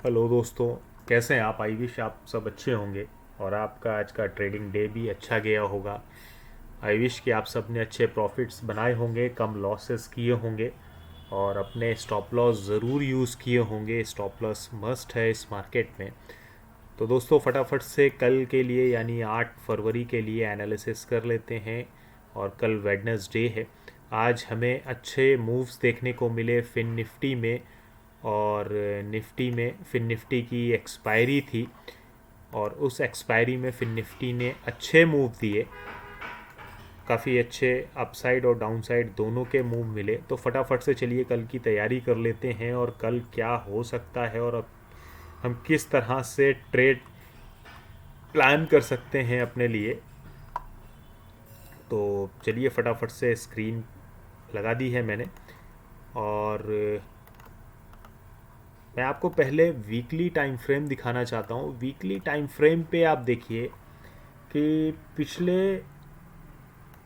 Hello दोस्तों, कैसे हैं आप? आई विश आप सब अच्छे होंगे और आपका आज का ट्रेडिंग डे भी अच्छा गया होगा। आई विश कि आप सब ने अच्छे प्रॉफिट्स बनाए होंगे, कम लॉसेस किए होंगे और अपने स्टॉप लॉस ज़रूर यूज़ किए होंगे। स्टॉप लॉस मस्ट है इस मार्केट में। तो दोस्तों, फटाफट से कल के लिए यानी 8 फरवरी के लिए एनालिसिस कर लेते हैं। और कल वेडनेसडे है। आज हमें अच्छे मूव्स देखने को मिले फिन निफ्टी में। और निफ्टी में फिन निफ्टी की एक्सपायरी थी और उस एक्सपायरी में फिन निफ्टी ने अच्छे मूव दिए। काफ़ी अच्छे अपसाइड और डाउनसाइड दोनों के मूव मिले। तो फटाफट से चलिए कल की तैयारी कर लेते हैं और कल क्या हो सकता है और अब हम किस तरह से ट्रेड प्लान कर सकते हैं अपने लिए। तो चलिए फटाफट से स्क्रीन लगा दी है मैंने। और मैं आपको पहले वीकली टाइम फ्रेम दिखाना चाहता हूँ। वीकली टाइम फ्रेम पे आप देखिए कि पिछले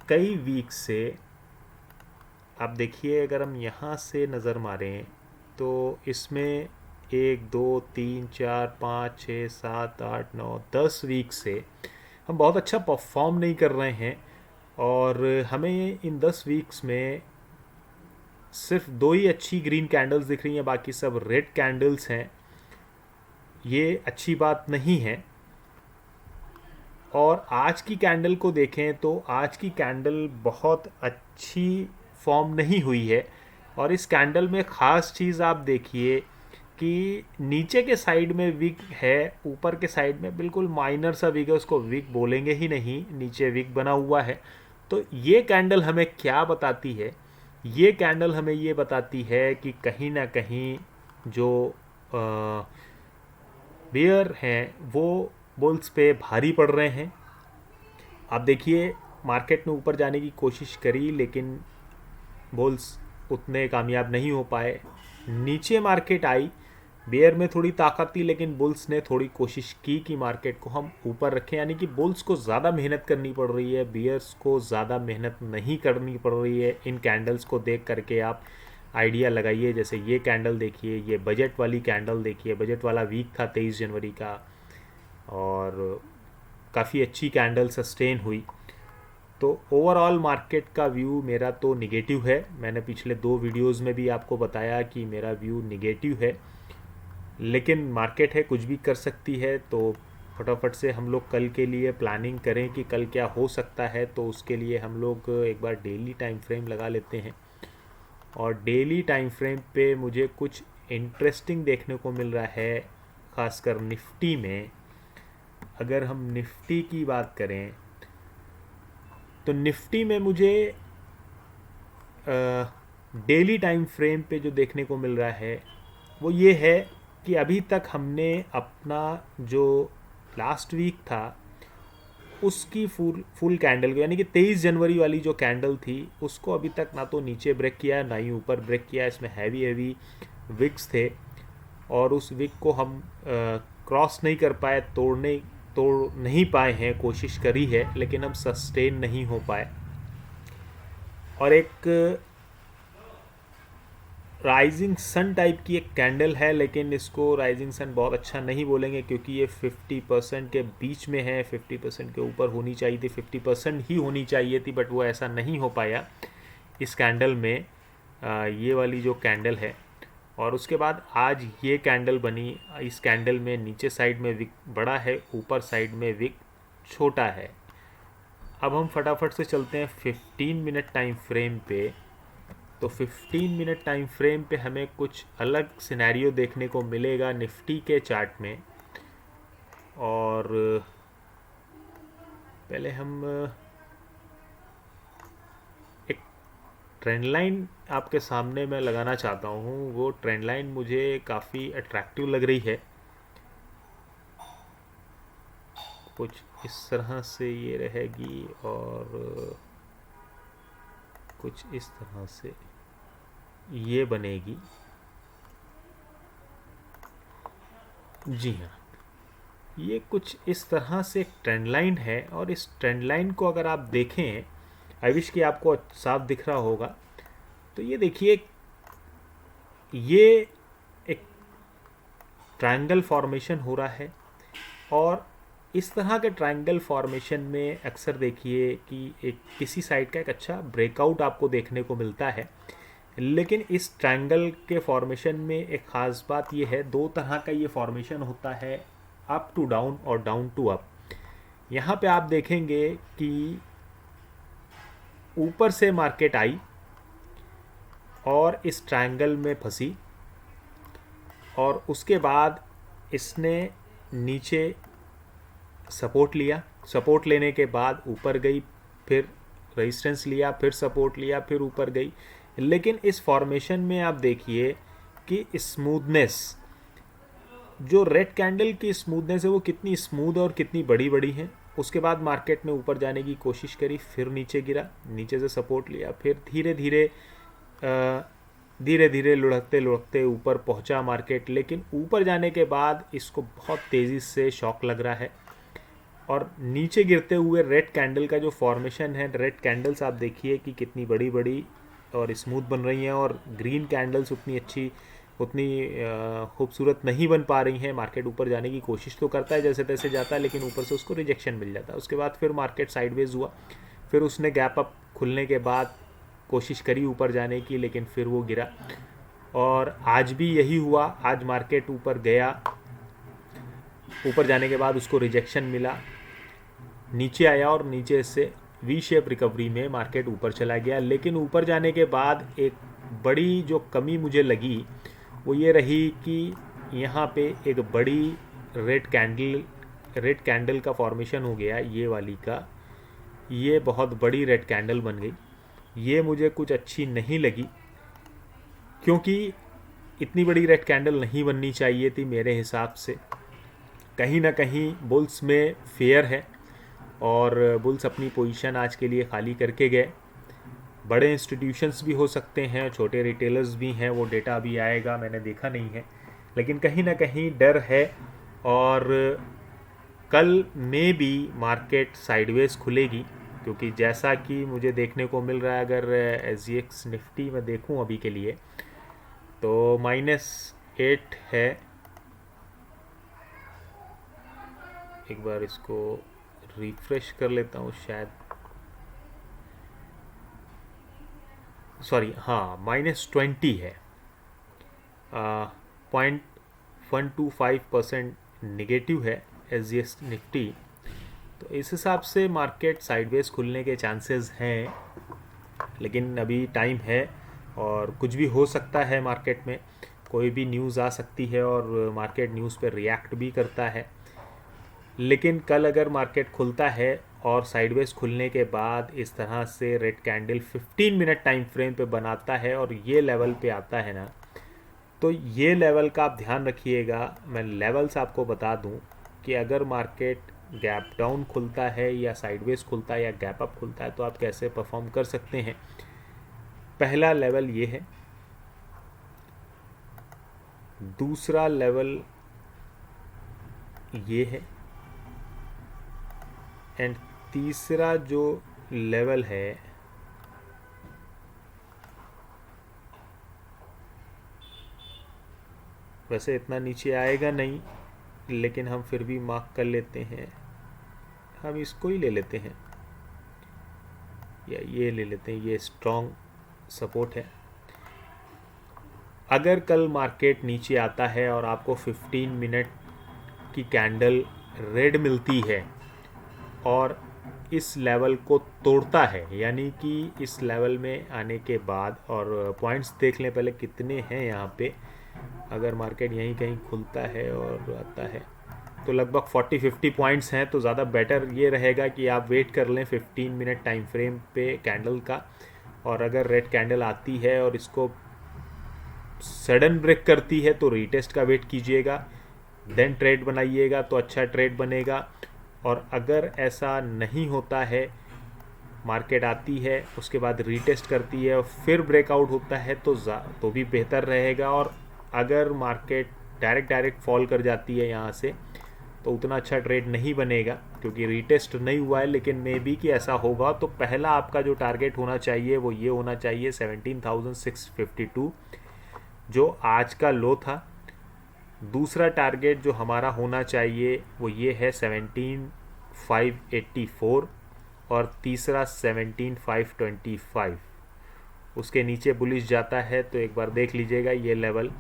कई वीक से आप देखिए, अगर हम यहाँ से नज़र मारें तो इसमें 1 2 3 4 5 6 7 8 9 10 वीक से हम बहुत अच्छा परफॉर्म नहीं कर रहे हैं। और हमें इन 10 वीक्स में सिर्फ दो ही अच्छी ग्रीन कैंडल्स दिख रही हैं, बाकी सब रेड कैंडल्स हैं। ये अच्छी बात नहीं है। और आज की कैंडल को देखें तो आज की कैंडल बहुत अच्छी फॉर्म नहीं हुई है। और इस कैंडल में ख़ास चीज़ आप देखिए कि नीचे के साइड में विक है, ऊपर के साइड में बिल्कुल माइनर सा विक है, उसको विक बोलेंगे ही नहीं, नीचे विक बना हुआ है। तो ये कैंडल हमें क्या बताती है? ये कैंडल हमें ये बताती है कि कहीं ना कहीं जो बेयर हैं वो बुल्स पे भारी पड़ रहे हैं। आप देखिए, मार्केट ने ऊपर जाने की कोशिश करी लेकिन बुल्स उतने कामयाब नहीं हो पाए। नीचे मार्केट आई, बेयर में थोड़ी ताकत थी लेकिन बुल्स ने थोड़ी कोशिश की कि मार्केट को हम ऊपर रखें। यानी कि बुल्स को ज़्यादा मेहनत करनी पड़ रही है, बेयर्स को ज़्यादा मेहनत नहीं करनी पड़ रही है। इन कैंडल्स को देख करके आप आइडिया लगाइए। जैसे ये कैंडल देखिए, ये बजट वाली कैंडल देखिए, बजट वाला वीक था 23 जनवरी का और काफ़ी अच्छी कैंडल सस्टेन हुई। तो ओवरऑल मार्केट का व्यू मेरा तो निगेटिव है। मैंने पिछले 2 वीडियोस में भी आपको बताया कि मेरा व्यू निगेटिव है, लेकिन मार्केट है, कुछ भी कर सकती है। तो फटाफट से हम लोग कल के लिए प्लानिंग करें कि कल क्या हो सकता है। तो उसके लिए हम लोग एक बार डेली टाइम फ्रेम लगा लेते हैं। और डेली टाइम फ्रेम पे मुझे कुछ इंटरेस्टिंग देखने को मिल रहा है, ख़ासकर निफ्टी में। अगर हम निफ्टी की बात करें तो निफ्टी में मुझे डेली टाइम फ्रेम पे जो देखने को मिल रहा है वो ये है कि अभी तक हमने अपना जो लास्ट वीक था उसकी फुल कैंडल को, यानी कि 23 जनवरी वाली जो कैंडल थी उसको अभी तक ना तो नीचे ब्रेक किया है ना ही ऊपर ब्रेक किया है। इसमें हैवी हैवी विक्स थे और उस विक को हम क्रॉस नहीं कर पाए, तोड़ नहीं पाए हैं। कोशिश करी है लेकिन हम सस्टेन नहीं हो पाए। और एक राइजिंग सन टाइप की एक कैंडल है, लेकिन इसको राइजिंग सन बहुत अच्छा नहीं बोलेंगे क्योंकि ये 50% के बीच में है। 50% के ऊपर होनी चाहिए थी, 50% ही होनी चाहिए थी, बट वो ऐसा नहीं हो पाया इस कैंडल में। ये वाली जो कैंडल है और उसके बाद आज ये कैंडल बनी। इस कैंडल में नीचे साइड में विक बड़ा है, ऊपर साइड में विक छोटा है। अब हम फटाफट से चलते हैं 15 मिनट टाइम फ्रेम पे। तो 15 मिनट टाइम फ्रेम पे हमें कुछ अलग सिनेरियो देखने को मिलेगा निफ्टी के चार्ट में। और पहले हम एक ट्रेंड लाइन आपके सामने मैं लगाना चाहता हूँ। वो ट्रेंड लाइन मुझे काफ़ी अट्रैक्टिव लग रही है। कुछ इस तरह से ये रहेगी और कुछ इस तरह से ये बनेगी। जी हाँ, ये कुछ इस तरह से एक ट्रेंड लाइन है। और इस ट्रेंड लाइन को अगर आप देखें, आई विश कि आपको साफ दिख रहा होगा। तो ये देखिए, ये एक ट्रायंगल फॉर्मेशन हो रहा है, और इस तरह के ट्रायंगल फॉर्मेशन में अक्सर देखिए कि एक किसी साइड का एक अच्छा ब्रेकआउट आपको देखने को मिलता है। लेकिन इस ट्रायंगल के फॉर्मेशन में एक ख़ास बात ये है, दो तरह का ये फॉर्मेशन होता है, अप टू डाउन और डाउन टू अप। यहाँ पे आप देखेंगे कि ऊपर से मार्केट आई और इस ट्रायंगल में फंसी, और उसके बाद इसने नीचे सपोर्ट लिया, सपोर्ट लेने के बाद ऊपर गई, फिर रेजिस्टेंस लिया, फिर सपोर्ट लिया, फिर ऊपर गई। लेकिन इस फॉर्मेशन में आप देखिए कि स्मूथनेस, जो रेड कैंडल की स्मूथनेस है वो कितनी स्मूथ और कितनी बड़ी बड़ी है। उसके बाद मार्केट ने ऊपर जाने की कोशिश करी, फिर नीचे गिरा, नीचे से सपोर्ट लिया, फिर धीरे धीरे लुढ़कते लुढ़कते ऊपर पहुंचा मार्केट। लेकिन ऊपर जाने के बाद इसको बहुत तेज़ी से शॉक लग रहा है, और नीचे गिरते हुए रेड कैंडल का जो फॉर्मेशन है, रेड कैंडल्स आप देखिए कि कितनी बड़ी बड़ी और स्मूथ बन रही हैं, और ग्रीन कैंडल्स उतनी अच्छी, उतनी खूबसूरत नहीं बन पा रही हैं। मार्केट ऊपर जाने की कोशिश तो करता है, जैसे तैसे जाता है, लेकिन ऊपर से उसको रिजेक्शन मिल जाता है। उसके बाद फिर मार्केट साइडवेज हुआ, फिर उसने गैप अप खुलने के बाद कोशिश करी ऊपर जाने की, लेकिन फिर वो गिरा। और आज भी यही हुआ, आज मार्केट ऊपर गया, ऊपर जाने के बाद उसको रिजेक्शन मिला, नीचे आया और नीचे से वी शेप रिकवरी में मार्केट ऊपर चला गया। लेकिन ऊपर जाने के बाद एक बड़ी जो कमी मुझे लगी वो ये रही कि यहाँ पे एक बड़ी रेड कैंडल का फॉर्मेशन हो गया, ये वाली का, ये बहुत बड़ी रेड कैंडल बन गई। ये मुझे कुछ अच्छी नहीं लगी, क्योंकि इतनी बड़ी रेड कैंडल नहीं बननी चाहिए थी मेरे हिसाब से। कहीं ना कहीं बुल्स में फेयर है, और बुल्स अपनी पोजीशन आज के लिए खाली करके गए। बड़े इंस्टीट्यूशंस भी हो सकते हैं, छोटे रिटेलर्स भी हैं, वो डेटा अभी आएगा, मैंने देखा नहीं है, लेकिन कहीं ना कहीं डर है। और कल में भी मार्केट साइडवेज खुलेगी, क्योंकि जैसा कि मुझे देखने को मिल रहा है, अगर SGX निफ्टी में देखूं अभी के लिए तो -8 है। एक बार इसको रिफ्रेश कर लेता हूँ, शायद, सॉरी, हाँ, -20 है, 0.125% नेगेटिव है SGX निफ्टी। तो इस हिसाब से मार्केट साइडवेज खुलने के चांसेस हैं, लेकिन अभी टाइम है और कुछ भी हो सकता है। मार्केट में कोई भी न्यूज़ आ सकती है और मार्केट न्यूज़ पर रिएक्ट भी करता है। लेकिन कल अगर मार्केट खुलता है और साइडवेज खुलने के बाद इस तरह से red candle 15 minute time frame पे बनाता है और ये लेवल पे आता है ना, तो ये लेवल का आप ध्यान रखिएगा। मैं लेवल्स आपको बता दूं कि अगर मार्केट गैप डाउन खुलता है या साइडवेज खुलता है या गैप अप खुलता है तो आप कैसे परफॉर्म कर सकते हैं। पहला लेवल ये है, दूसरा लेवल ये है, एंड तीसरा जो लेवल है वैसे इतना नीचे आएगा नहीं, लेकिन हम फिर भी मार्क कर लेते हैं। हम इसको ही ले लेते हैं या ये ले लेते हैं, ये स्ट्रॉन्ग सपोर्ट है। अगर कल मार्केट नीचे आता है और आपको 15 मिनट की कैंडल रेड मिलती है और इस लेवल को तोड़ता है, यानी कि इस लेवल में आने के बाद, और पॉइंट्स देख लें पहले कितने हैं यहाँ पे। अगर मार्केट यहीं कहीं खुलता है और आता है तो लगभग 40-50 पॉइंट्स हैं। तो ज़्यादा बेटर ये रहेगा कि आप वेट कर लें 15 मिनट टाइम फ्रेम पे कैंडल का, और अगर रेड कैंडल आती है और इसको सडन ब्रेक करती है तो रीटेस्ट का वेट कीजिएगा, देन ट्रेड बनाइएगा तो अच्छा ट्रेड बनेगा। और अगर ऐसा नहीं होता है, मार्केट आती है उसके बाद रीटेस्ट करती है और फिर ब्रेकआउट होता है तो भी बेहतर रहेगा। और अगर मार्केट डायरेक्ट फॉल कर जाती है यहाँ से तो उतना अच्छा ट्रेड नहीं बनेगा, क्योंकि रीटेस्ट नहीं हुआ है। लेकिन मे बी कि ऐसा होगा, तो पहला आपका जो टारगेट होना चाहिए वो ये होना चाहिए 17,652, जो आज का लो था। दूसरा टारगेट जो हमारा होना चाहिए वो ये है 17,584 और तीसरा 17,525। उसके नीचे बुलिश जाता है तो एक बार देख लीजिएगा ये लेवल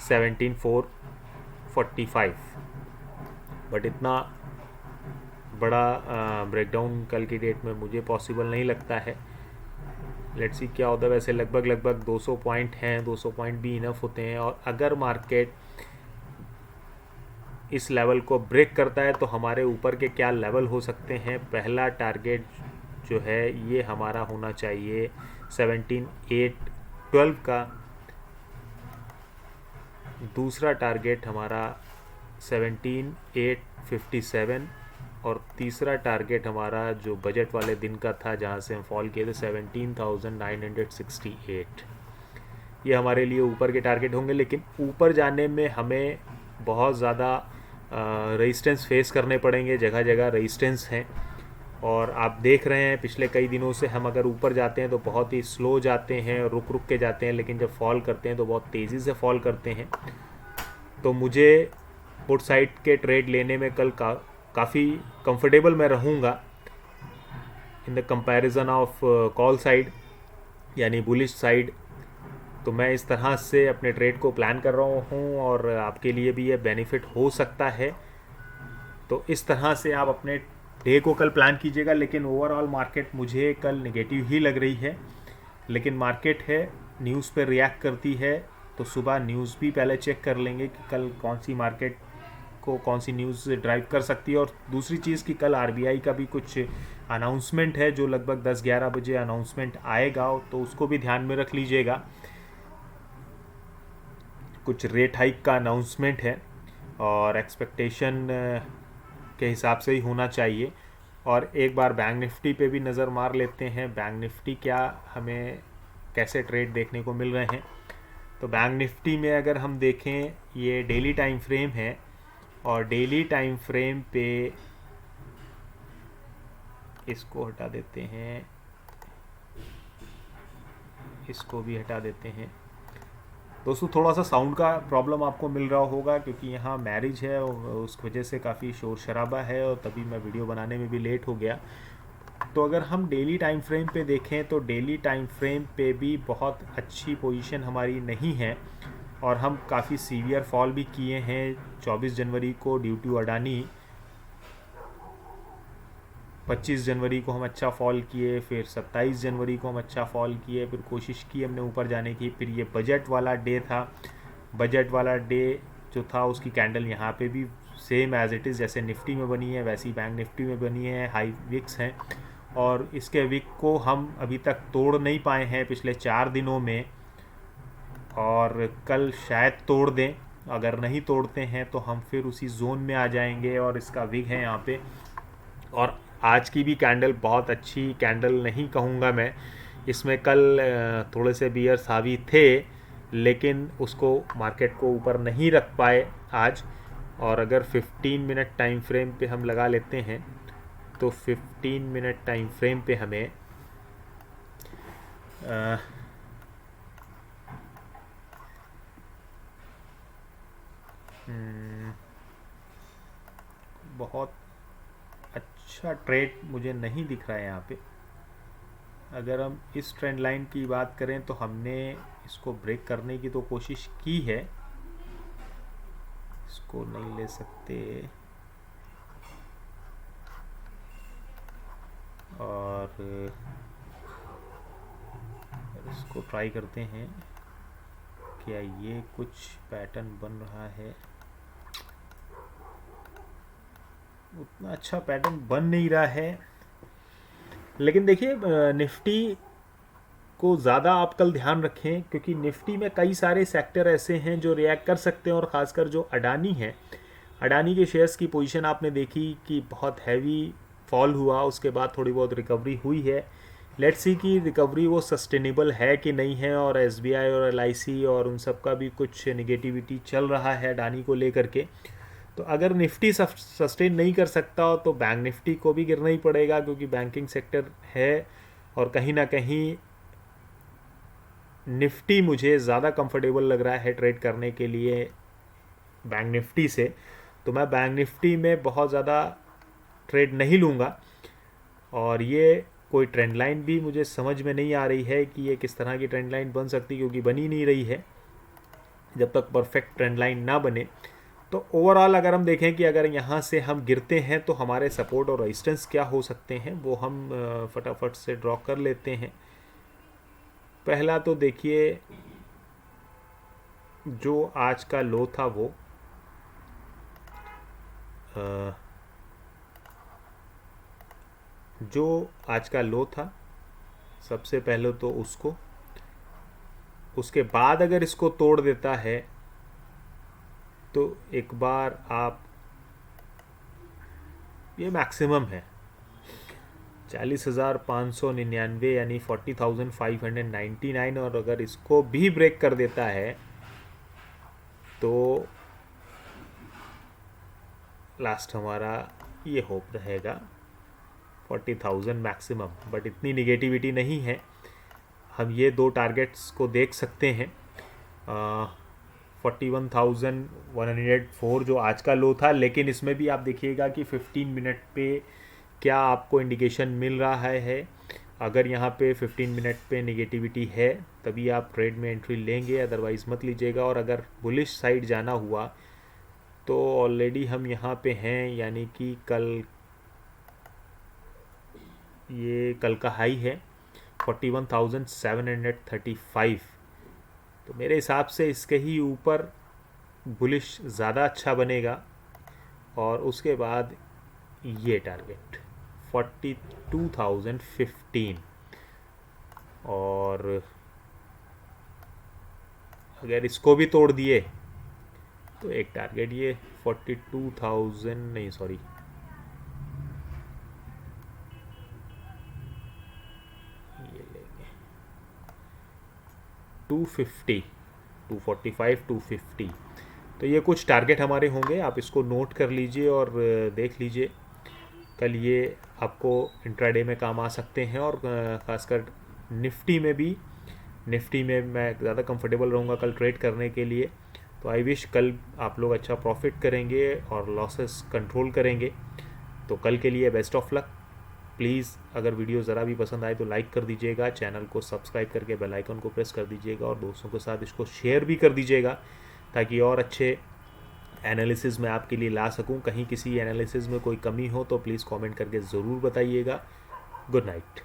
17,445। बट इतना बड़ा ब्रेकडाउन कल की डेट में मुझे पॉसिबल नहीं लगता है। लेट्स सी क्या होता है। वैसे लगभग 200 पॉइंट हैं, 200 पॉइंट भी इनफ होते हैं। और अगर मार्केट इस लेवल को ब्रेक करता है तो हमारे ऊपर के क्या लेवल हो सकते हैं। पहला टारगेट जो है ये हमारा होना चाहिए 17,812 का। दूसरा टारगेट हमारा 17,857 और तीसरा टारगेट हमारा जो बजट वाले दिन का था जहां से हम फॉल किए थे 17,968। ये हमारे लिए ऊपर के टारगेट होंगे। लेकिन ऊपर जाने में हमें बहुत ज़्यादा रेजिस्टेंस फेस करने पड़ेंगे। जगह जगह रेजिस्टेंस हैं और आप देख रहे हैं पिछले कई दिनों से हम अगर ऊपर जाते हैं तो बहुत ही स्लो जाते हैं, रुक रुक के जाते हैं। लेकिन जब फॉल करते हैं तो बहुत तेज़ी से फॉल करते हैं। तो मुझे पुट साइड के ट्रेड लेने में कल काफ़ी कंफर्टेबल मैं रहूँगा in the comparison of call side यानी बुलिश साइड। तो मैं इस तरह से अपने ट्रेड को प्लान कर रहा हूँ और आपके लिए भी ये बेनिफिट हो सकता है। तो इस तरह से आप अपने डे को कल प्लान कीजिएगा। लेकिन ओवरऑल मार्केट मुझे कल नेगेटिव ही लग रही है। लेकिन मार्केट है न्यूज़ पे रिएक्ट करती है तो सुबह न्यूज़ भी पहले चेक कर लेंगे कि कल कौन सी मार्केट को कौन सी न्यूज़ ड्राइव कर सकती है। और दूसरी चीज़ कि कल आरबीआई का भी कुछ अनाउंसमेंट है जो लगभग 10-11 बजे अनाउंसमेंट आएगा, तो उसको भी ध्यान में रख लीजिएगा। कुछ रेट हाइक का अनाउंसमेंट है और एक्सपेक्टेशन के हिसाब से ही होना चाहिए। और एक बार बैंक निफ्टी पे भी नज़र मार लेते हैं। बैंक निफ्टी क्या हमें कैसे ट्रेड देखने को मिल रहे हैं। तो बैंक निफ्टी में अगर हम देखें ये डेली टाइम फ्रेम है और डेली टाइम फ्रेम पे इसको हटा देते हैं, इसको भी हटा देते हैं। दोस्तों थोड़ा सा साउंड का प्रॉब्लम आपको मिल रहा होगा क्योंकि यहाँ मैरिज है और उस वजह से काफ़ी शोर शराबा है और तभी मैं वीडियो बनाने में भी लेट हो गया। तो अगर हम डेली टाइम फ्रेम पे देखें तो डेली टाइम फ्रेम पे भी बहुत अच्छी पोजीशन हमारी नहीं है और हम काफ़ी सीवियर फॉल भी किए हैं 24 जनवरी को ड्यू टू अडानी। 25 जनवरी को हम अच्छा फॉल किए, फिर 27 जनवरी को हम अच्छा फॉल किए, फिर कोशिश की हमने ऊपर जाने की। फिर ये बजट वाला डे था। बजट वाला डे जो था उसकी कैंडल यहाँ पे भी सेम एज इट इज़ जैसे निफ्टी में बनी है वैसी बैंक निफ्टी में बनी है। हाई विक्स हैं और इसके विक को हम अभी तक तोड़ नहीं पाए हैं पिछले 4 दिनों में और कल शायद तोड़ दें। अगर नहीं तोड़ते हैं तो हम फिर उसी जोन में आ जाएंगे और इसका विग है यहाँ पे। और आज की भी कैंडल बहुत अच्छी कैंडल नहीं कहूँगा मैं। इसमें कल थोड़े से बियर्स हावी थे लेकिन उसको मार्केट को ऊपर नहीं रख पाए आज। और अगर 15 मिनट टाइम फ्रेम पे हम लगा लेते हैं तो 15 मिनट टाइम फ्रेम पे हमें बहुत अच्छा ट्रेड मुझे नहीं दिख रहा है यहाँ पे। अगर हम इस ट्रेंड लाइन की बात करें तो हमने इसको ब्रेक करने की तो कोशिश की है, इसको नहीं ले सकते। और इसको ट्राई करते हैं क्या ये कुछ पैटर्न बन रहा है। उतना अच्छा पैटर्न बन नहीं रहा है। लेकिन देखिए निफ्टी को ज़्यादा आप कल ध्यान रखें क्योंकि निफ्टी में कई सारे सेक्टर ऐसे हैं जो रिएक्ट कर सकते हैं। और ख़ासकर जो अडानी है, अडानी के शेयर्स की पोजीशन आपने देखी कि बहुत हैवी फॉल हुआ, उसके बाद थोड़ी बहुत रिकवरी हुई है। लेट्स सी कि रिकवरी वो सस्टेनेबल है कि नहीं है। और एसबीआई और एलआईसी और उन सब का भी कुछ नेगेटिविटी चल रहा है अडानी को लेकर के। तो अगर निफ्टी सस्टेन नहीं कर सकता तो बैंक निफ्टी को भी गिरना ही पड़ेगा क्योंकि बैंकिंग सेक्टर है। और कहीं ना कहीं निफ्टी मुझे ज़्यादा कंफर्टेबल लग रहा है ट्रेड करने के लिए बैंक निफ्टी से, तो मैं बैंक निफ्टी में बहुत ज़्यादा ट्रेड नहीं लूँगा। और ये कोई ट्रेंड लाइन भी मुझे समझ में नहीं आ रही है कि ये किस तरह की ट्रेंड लाइन बन सकती, क्योंकि बनी नहीं रही है। जब तक परफेक्ट ट्रेंड लाइन ना बने, तो ओवरऑल अगर हम देखें कि अगर यहाँ से हम गिरते हैं तो हमारे सपोर्ट और रेजिस्टेंस क्या हो सकते हैं, वो हम फटाफट से ड्रॉ कर लेते हैं। पहला तो देखिए, जो आज का लो था वो जो आज का लो था, सबसे पहले तो उसके बाद अगर इसको तोड़ देता है तो एक बार आप, ये मैक्सिमम है 40,599 यानी 40,599, और अगर इसको भी ब्रेक कर देता है तो लास्ट हमारा ये होप रहेगा 40,000 मैक्सिमम। बट इतनी निगेटिविटी नहीं है, हम ये दो टारगेट्स को देख सकते हैं। 41,104 जो आज का लो था, लेकिन इसमें भी आप देखिएगा कि 15 मिनट पे क्या आपको इंडिकेशन मिल रहा है। अगर यहाँ पे 15 मिनट पे निगेटिविटी है तभी आप ट्रेड में एंट्री लेंगे, अदरवाइज़ मत लीजिएगा। और अगर बुलिश साइड जाना हुआ तो ऑलरेडी हम यहाँ पे हैं, यानी कि ये कल का हाई है 41,735। तो मेरे हिसाब से इसके ही ऊपर बुलिश ज़्यादा अच्छा बनेगा। और उसके बाद ये टारगेट 42,015, और अगर इसको भी तोड़ दिए तो एक टारगेट ये 42,000 नहीं, सॉरी, ये लेंगे 250, 245, 250। तो ये कुछ टारगेट हमारे होंगे, आप इसको नोट कर लीजिए और देख लीजिए। कल ये आपको इंट्राडे में काम आ सकते हैं। और ख़ासकर निफ्टी में मैं ज़्यादा कंफर्टेबल रहूँगा कल ट्रेड करने के लिए। तो आई विश कल आप लोग अच्छा प्रॉफिट करेंगे और लॉसेस कंट्रोल करेंगे। तो कल के लिए बेस्ट ऑफ लक। प्लीज़ अगर वीडियो ज़रा भी पसंद आए तो लाइक कर दीजिएगा, चैनल को सब्सक्राइब करके बेल आइकन को प्रेस कर दीजिएगा, और दोस्तों के साथ इसको शेयर भी कर दीजिएगा ताकि और अच्छे एनालिसिस मैं आपके लिए ला सकूं। कहीं किसी एनालिसिस में कोई कमी हो तो प्लीज़ कमेंट करके ज़रूर बताइएगा। Good night.